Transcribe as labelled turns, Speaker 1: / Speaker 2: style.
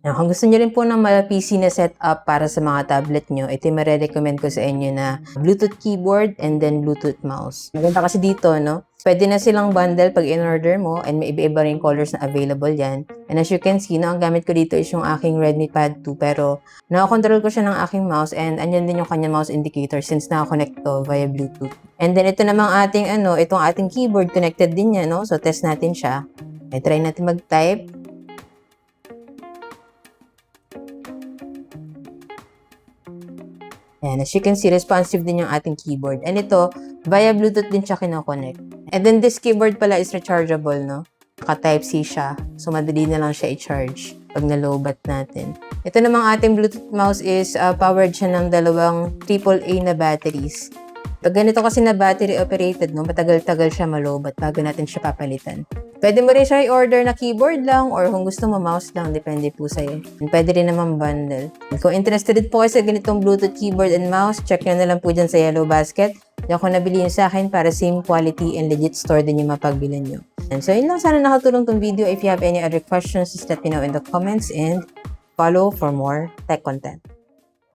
Speaker 1: Now, kung gusto nyo rin po ng PC na setup para sa mga tablet nyo, ito yung marirecommend ko sa inyo na Bluetooth keyboard and then Bluetooth mouse. Maganda kasi dito, no? Pwede na silang bundle pag in-order mo and may iba-iba rin colors na available yan. And as you can see, no, ang gamit ko dito is yung aking Redmi Pad 2 pero nakakontrol ko siya ng aking mouse and andyan din yung kanya mouse indicator since nakakonect to via Bluetooth. And then ito namang ating itong ating keyboard connected din yan, no? So test natin siya. Okay, try natin mag-type. Ayan, as you can see, responsive din yung ating keyboard. And ito, via Bluetooth din siya kinoconnect. And then this keyboard pala is rechargeable, no? Naka-Type-C siya. So, madali na lang siya i-charge pag na-lowbat natin. Ito namang ating Bluetooth mouse is powered siya ng dalawang AAA na batteries. Pag ganito kasi na battery operated, no, matagal-tagal siya malowbat bago natin siya papalitan. Pwede mo rin siya i-order na keyboard lang or kung gusto mo mouse lang, depende po sa'yo. And pwede rin naman bundle. Kung interested po kayo sa ganitong Bluetooth keyboard and mouse, check nyo na lang po dyan sa Yellow Basket. Diyan ko nabili yun sa akin para same quality and legit store din yung mapagbilan nyo. And so yun lang, sana nakatulong tong video. If you have any other questions, just let me know in the comments and follow for more tech content.